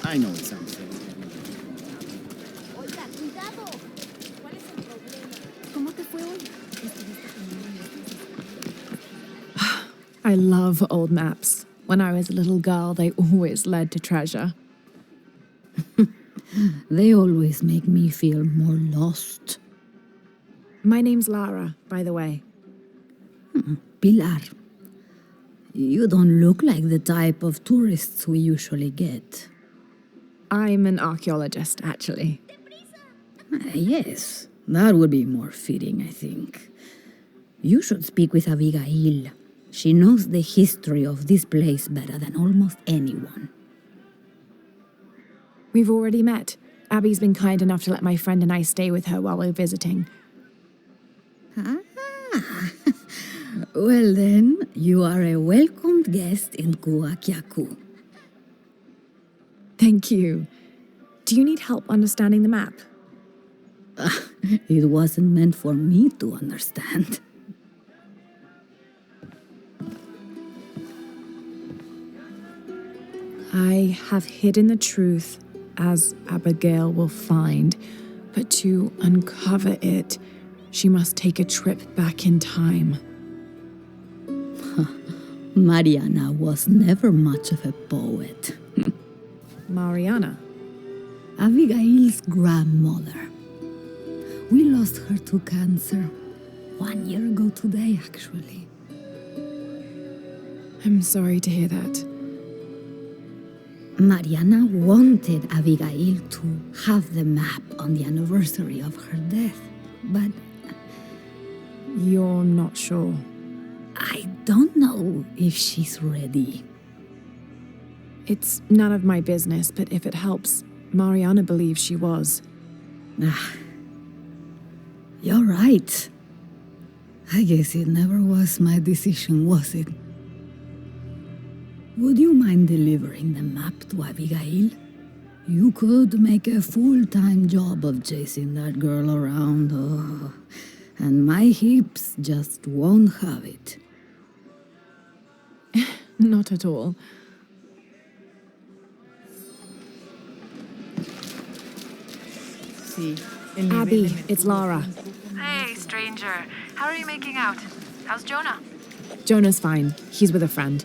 I know it sounds silly. Oiga, cuidado. ¿Cuál es el problema? ¿Cómo te fue hoy? I love old maps. When I was a little girl, they always led to treasure. They always make me feel more lost. My name's Lara, by the way. Pilar, you don't look like the type of tourists we usually get. I'm an archaeologist, actually. Yes, that would be more fitting, I think. You should speak with Abigail. She knows the history of this place better than almost anyone. We've already met. Abby's been kind enough to let my friend and I stay with her while we're visiting. Well then, you are a welcomed guest in Kuakyaku. Thank you. Do you need help understanding the map? It wasn't meant for me to understand. I have hidden the truth, as Abigail will find, but to uncover it, she must take a trip back in time. Mariana was never much of a poet. Mariana? Abigail's grandmother. We lost her to cancer 1 year ago today, actually. I'm sorry to hear that. Mariana wanted Abigail to have the map on the anniversary of her death, but You're not sure. I don't know if she's ready. It's none of my business, but if it helps, Mariana believes she was. You're right. I guess it never was my decision, was it? Would you mind delivering the map to Abigail? You could make a full-time job of chasing that girl around, and my hips just won't have it. Not at all. Abby, it's Lara. Hey, stranger. How are you making out? How's Jonah? Jonah's fine. He's with a friend.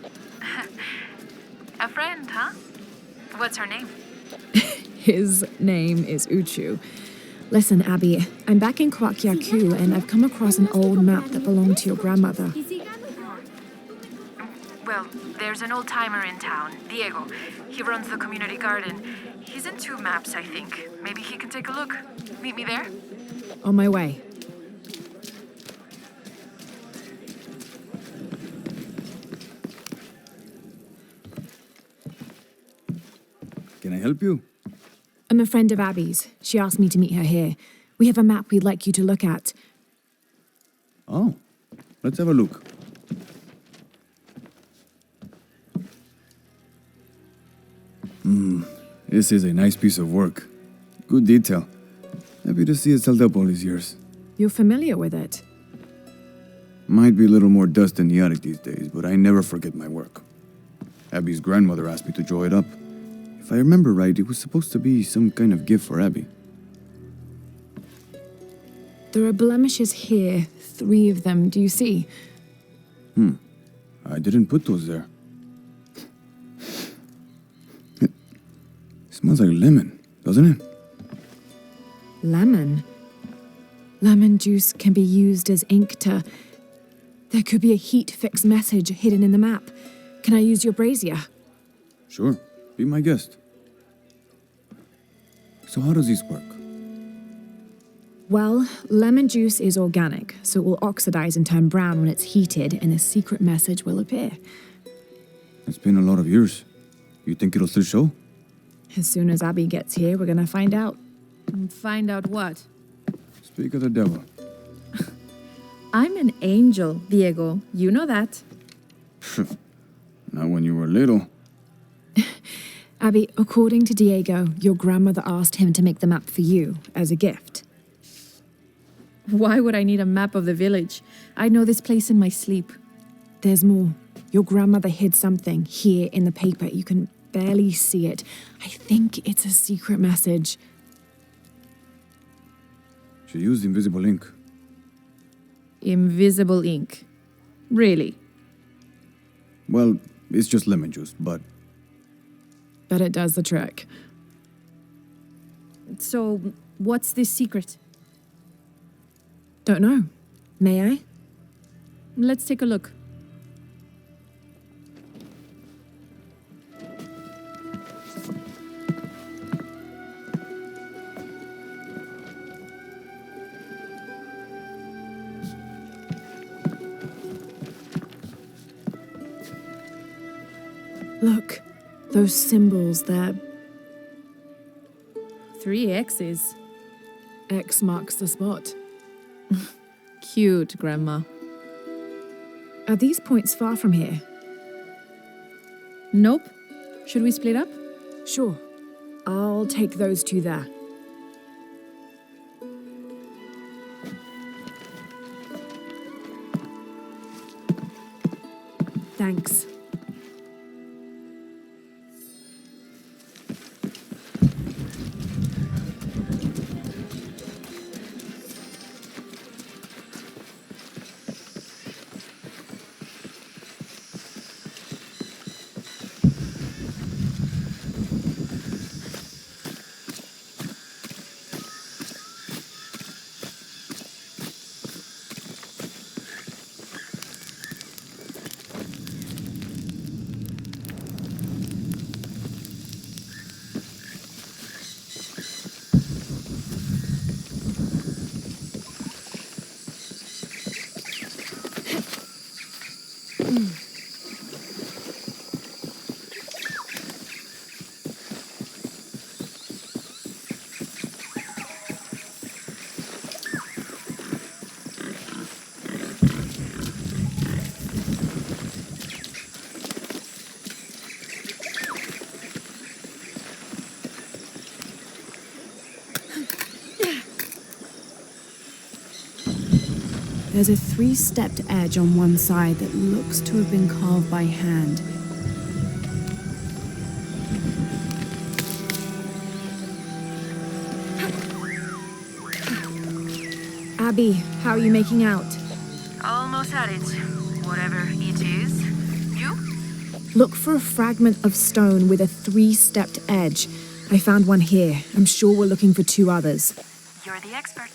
A friend, huh? What's her name? His name is Uchu. Listen, Abby, I'm back in Kwakyaku and I've come across an old map that belonged to your grandmother. Well, there's an old-timer in town, Diego. He runs the community garden. He's into maps, I think. Maybe he can take a look. Meet me there? On my way. Can I help you? I'm a friend of Abby's. She asked me to meet her here. We have a map we'd like you to look at. Oh, let's have a look. This is a nice piece of work. Good detail. Happy to see it's held up all these years. You're familiar with it? Might be a little more dust in the attic these days, but I never forget my work. Abby's grandmother asked me to draw it up. If I remember right, it was supposed to be some kind of gift for Abby. There are blemishes here, 3 of them, do you see? I didn't put those there. It smells like lemon, doesn't it? Lemon? Lemon juice can be used as ink to... There could be a heat-fix message hidden in the map. Can I use your brazier? Sure, be my guest. So how does this work? Well, lemon juice is organic, so it will oxidize and turn brown when it's heated, and a secret message will appear. It's been a lot of years. You think it'll still show? As soon as Abby gets here, we're gonna find out. Find out what? Speak of the devil. I'm an angel, Diego. You know that. Not when you were little. Abby, according to Diego, your grandmother asked him to make the map for you, as a gift. Why would I need a map of the village? I know this place in my sleep. There's more. Your grandmother hid something here in the paper. You can barely see it. I think it's a secret message. She used invisible ink. Invisible ink. Really? Well, it's just lemon juice, but But it does the trick. So, what's this secret? Don't know. May I? Let's take a look. Look, those symbols there. 3 X's. X marks the spot. Cute, Grandma. Are these points far from here? Nope. Should we split up? Sure. I'll take those two there. Thanks. There's a 3-stepped edge on one side that looks to have been carved by hand. Abby, how are you making out? Almost at it. Whatever it is. You? Look for a fragment of stone with a 3-stepped edge. I found one here. I'm sure we're looking for 2 others. You're the expert.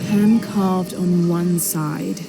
Hand carved on one side.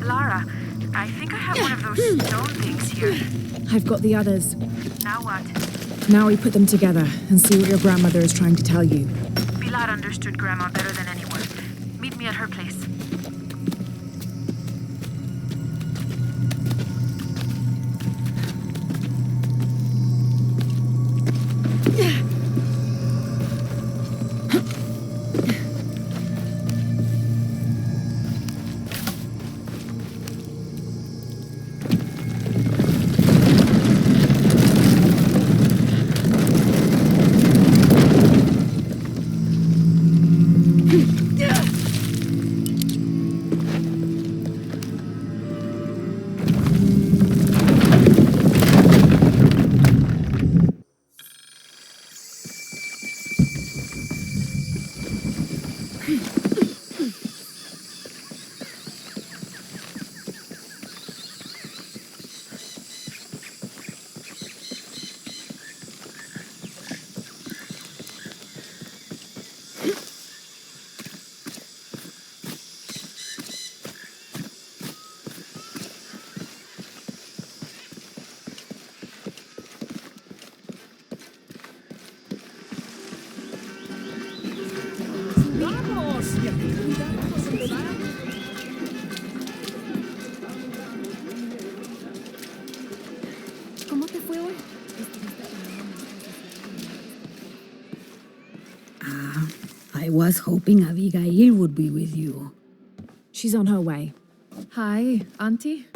Lara, I think I have one of those stone things here. I've got the others. Now what? Now we put them together and see what your grandmother is trying to tell you. Pilar understood Grandma better than anyone. Meet me at her place. ¿Cómo te fue hoy? I was hoping Abigail would be with you. She's on her way. Hi, Auntie.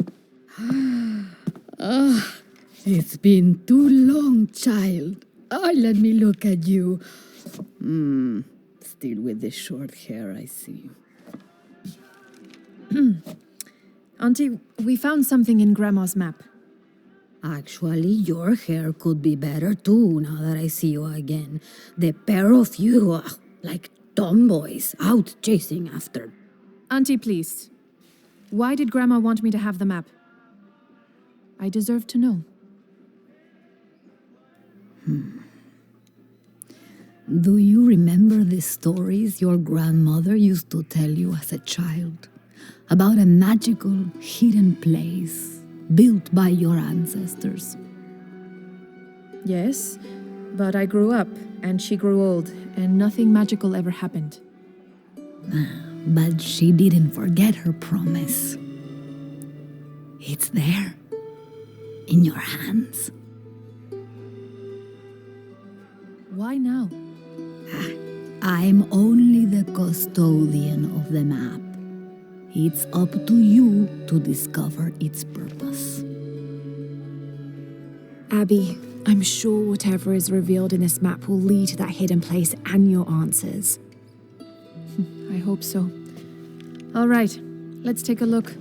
It's been too long, child. Oh, let me look at you. Still with the short hair, I see. Auntie, we found something in Grandma's map. Actually, your hair could be better too, now that I see you again. The pair of you, like tomboys out chasing after. Auntie, please. Why did Grandma want me to have the map? I deserve to know. Do you remember the stories your grandmother used to tell you as a child? About a magical, hidden place built by your ancestors? Yes, but I grew up, and she grew old, and nothing magical ever happened. But she didn't forget her promise. It's there, in your hands. Why now? I'm only the custodian of the map. It's up to you to discover its purpose. Abby, I'm sure whatever is revealed in this map will lead to that hidden place and your answers. I hope so. All right, let's take a look.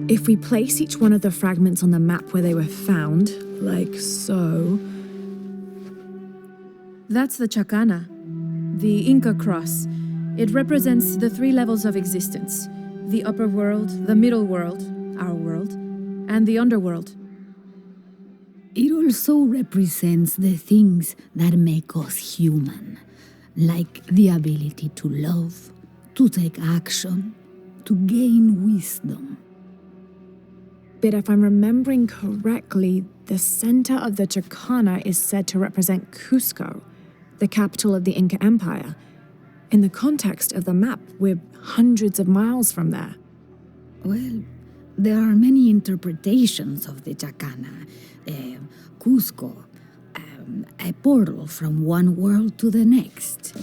If we place each one of the fragments on the map where they were found, like so... That's the Chacana, the Inca cross. It represents the 3 levels of existence: the upper world, the middle world, our world, and the underworld. It also represents the things that make us human, like the ability to love, to take action, to gain wisdom. But if I'm remembering correctly, the center of the Chacana is said to represent Cusco, the capital of the Inca Empire. In the context of the map, we're hundreds of miles from there. Well, there are many interpretations of the Chacana. Cusco, a portal from one world to the next.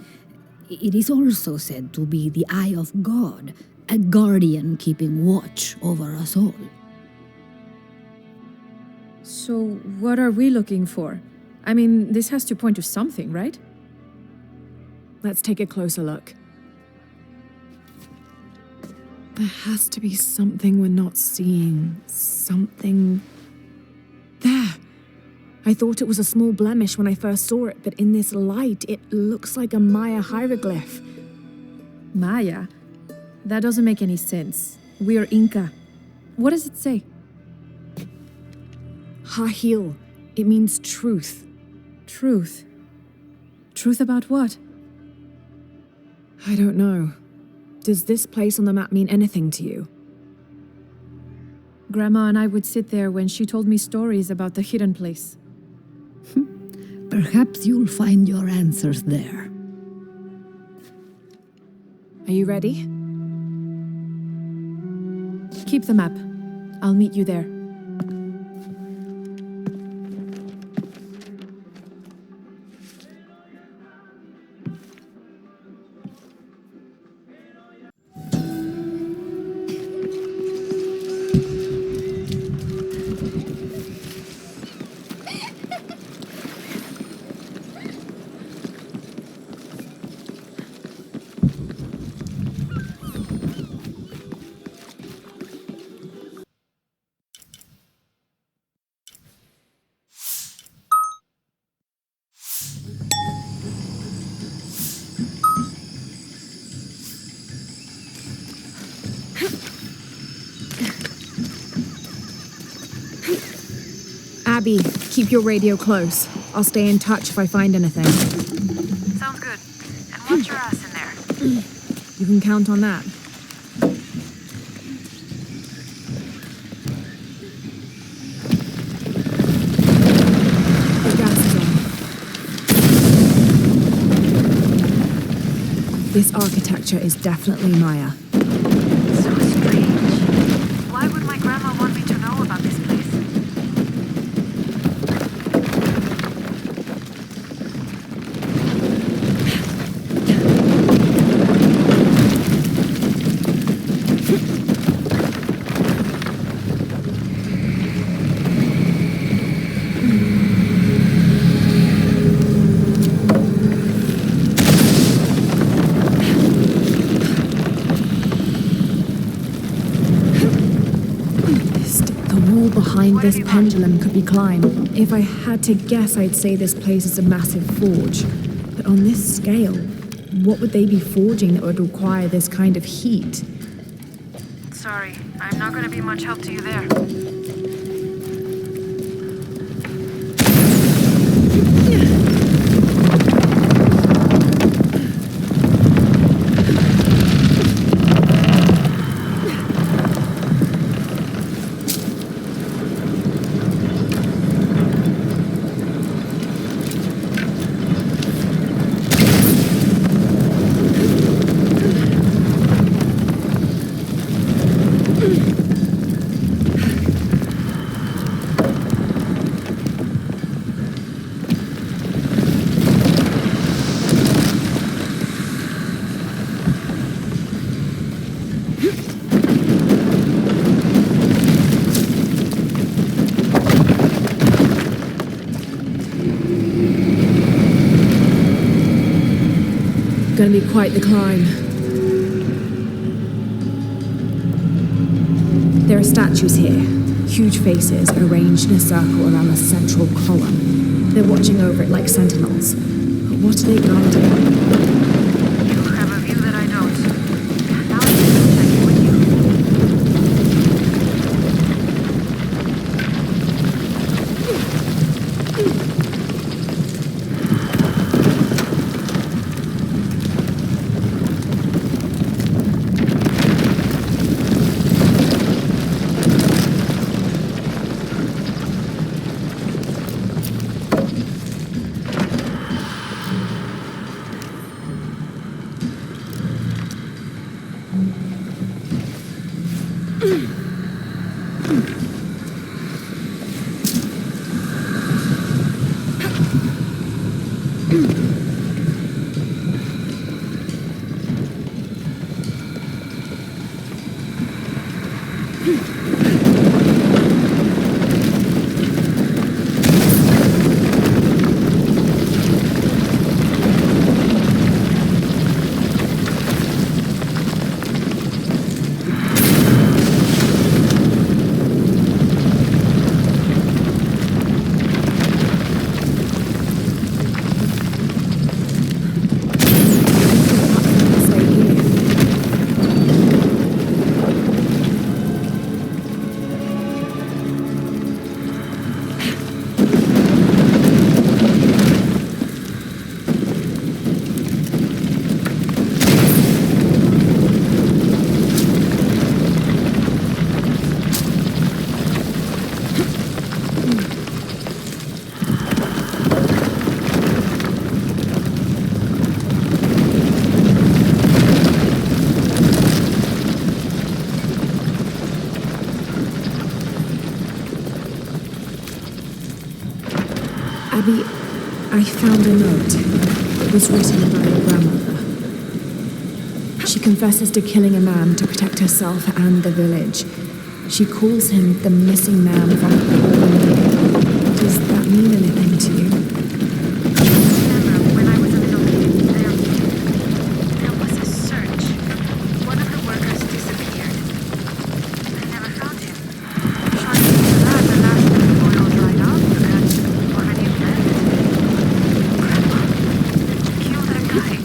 It is also said to be the eye of God, a guardian keeping watch over us all. So, what are we looking for? I mean, this has to point to something, right? Let's take a closer look. There has to be something we're not seeing. Something... There! I thought it was a small blemish when I first saw it, but in this light, it looks like a Maya hieroglyph. Maya? That doesn't make any sense. We are Inca. What does it say? Hahil. It means truth. Truth. Truth about what? I don't know. Does this place on the map mean anything to you? Grandma and I would sit there when she told me stories about the hidden place. Perhaps you'll find your answers there. Are you ready? Keep the map. I'll meet you there. Abby, keep your radio close. I'll stay in touch if I find anything. Sounds good. And watch your ass in there. You can count on that. The gas is on. This architecture is definitely Maya. So strange. Why would my grandma want me to know about this place? What this have you got? pendulum could be climbed. If I had to guess, I'd say this place is a massive forge. But on this scale, what would they be forging that would require this kind of heat? Sorry, I'm not gonna be much help to you there. Gonna be quite the climb. There are statues here, huge faces arranged in a circle around the central column. They're watching over it like sentinels. But what are they guarding? You have a view that I don't. Now I need to check in with you. Abby, I found a note. It was written by your grandmother. She confesses to killing a man to protect herself and the village. She calls him the missing man from Paititi. Does that mean anything to you? Remember, when I was a little kid, there was a search. One of the workers disappeared. I never found him. Shortly after that, the last of the oil dried up and already left. Grandma, kill that guy.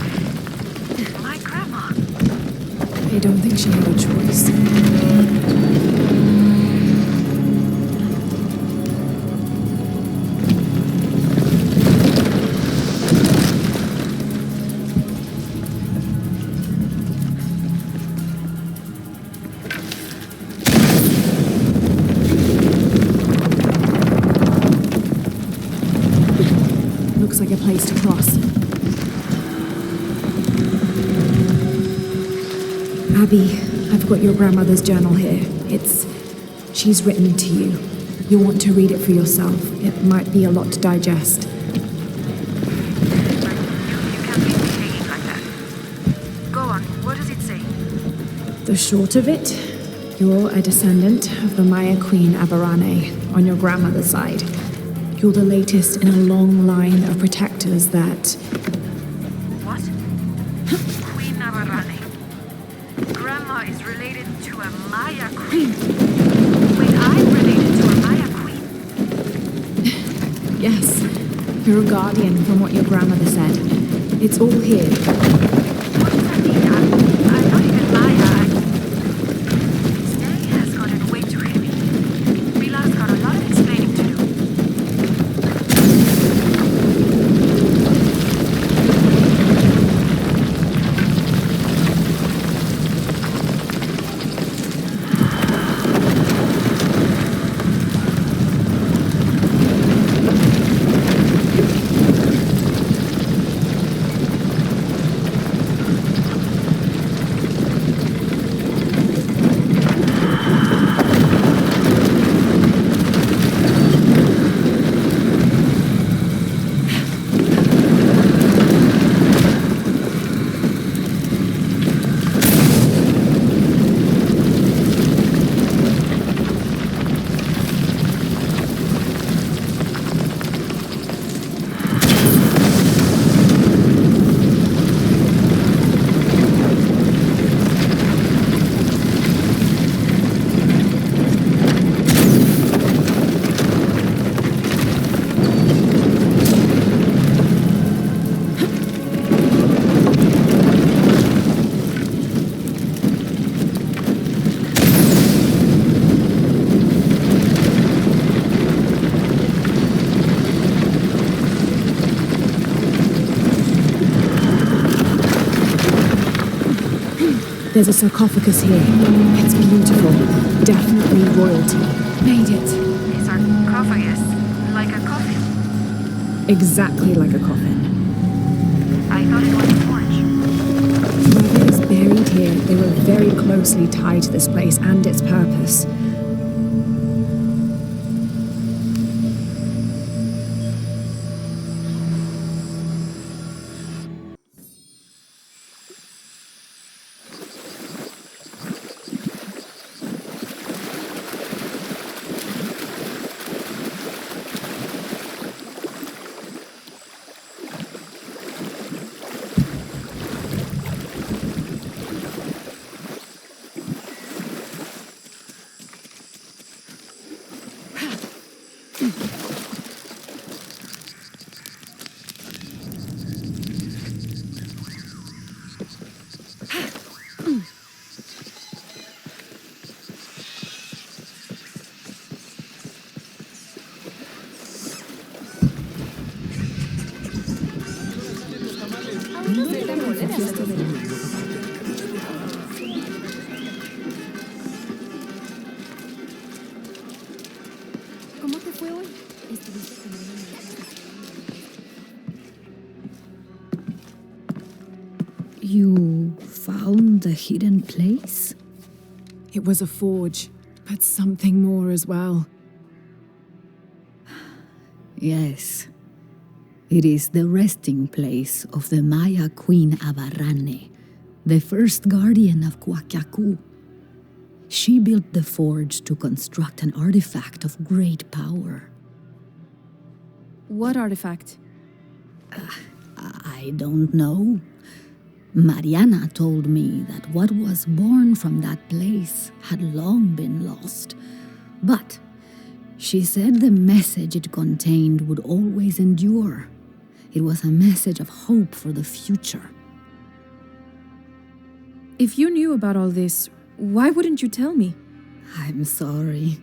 My grandma. I don't think she had a choice. Looks like a place to cross. Abby, I've got your grandmother's journal here. She's written to you. You'll want to read it for yourself. It might be a lot to digest. You can't leave me hanging like that. Go on, what does it say? The short of it, you're a descendant of the Maya queen Aberrane on your grandmother's side. You're the latest in a long line of protectors that... What? Queen Navarrane. Grandma is related to a Maya queen. Wait, I'm related to a Maya queen. Yes, you're a guardian from what your grandmother said. It's all here. What does that mean? I'm not even Maya. This day has gotten way too heavy. Mila's got a lot of explaining to do. There's a sarcophagus here. It's beautiful. Definitely royalty. Made it. A sarcophagus, like a coffin. Exactly like a coffin. I thought it was a forge. Whoever is buried here, they were very closely tied to this place and its purpose. ¿Cómo te fue hoy? You found a hidden place? It was a forge, but something more as well. Yes. It is the resting place of the Maya queen Abarrane, the first guardian of Kwakiaku. She built the forge to construct an artifact of great power. What artifact? I don't know. Mariana told me that what was born from that place had long been lost. But she said the message it contained would always endure. It was a message of hope for the future. If you knew about all this, why wouldn't you tell me? I'm sorry,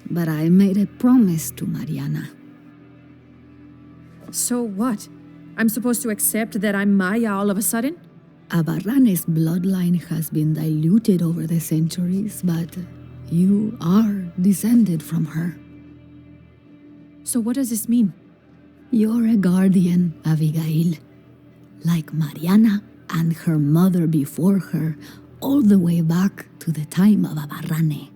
but I made a promise to Mariana. So what? I'm supposed to accept that I'm Maya all of a sudden? Abarrane's bloodline has been diluted over the centuries, but you are descended from her. So what does this mean? You're a guardian, Abigail. Like Mariana and her mother before her, all the way back to the time of Abarrane.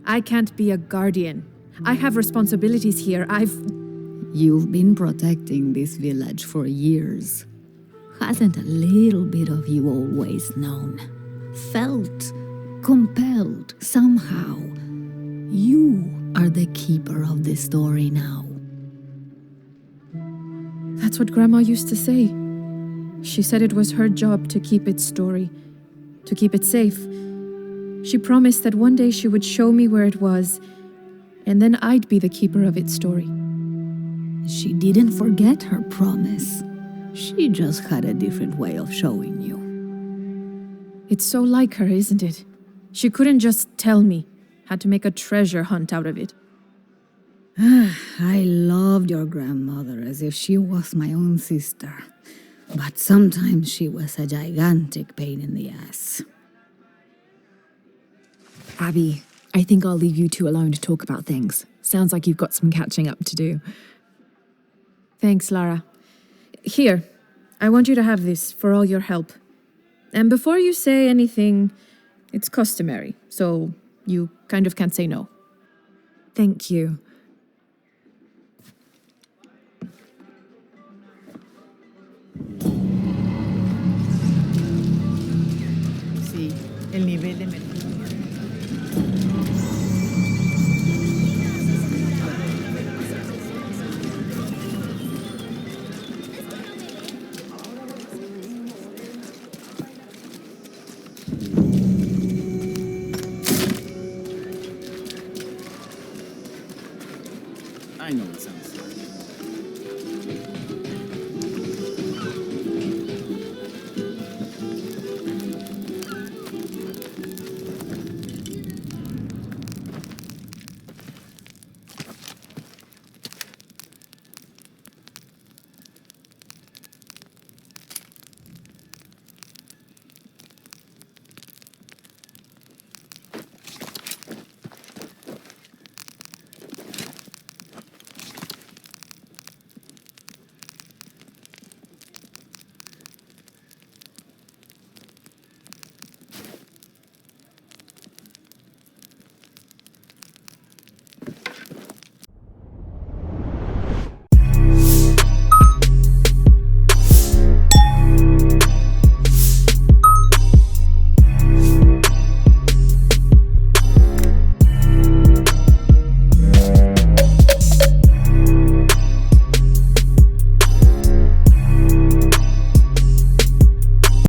I can't be a guardian. I have responsibilities here. You've been protecting this village for years. Hasn't a little bit of you always known? Felt compelled somehow. You are the keeper of the story now. That's what Grandma used to say. She said it was her job to keep its story, to keep it safe. She promised that one day she would show me where it was, and then I'd be the keeper of its story. She didn't forget her promise. She just had a different way of showing you. It's so like her, isn't it? She couldn't just tell me. Had to make a treasure hunt out of it. I loved your grandmother as if she was my own sister. But sometimes she was a gigantic pain in the ass. Abby, I think I'll leave you two alone to talk about things. Sounds like you've got some catching up to do. Thanks, Lara. Here, I want you to have this for all your help. And before you say anything, it's customary, so you kind of can't say no. Thank you. Sí, el nivel de mercurio. I know it sounds silly.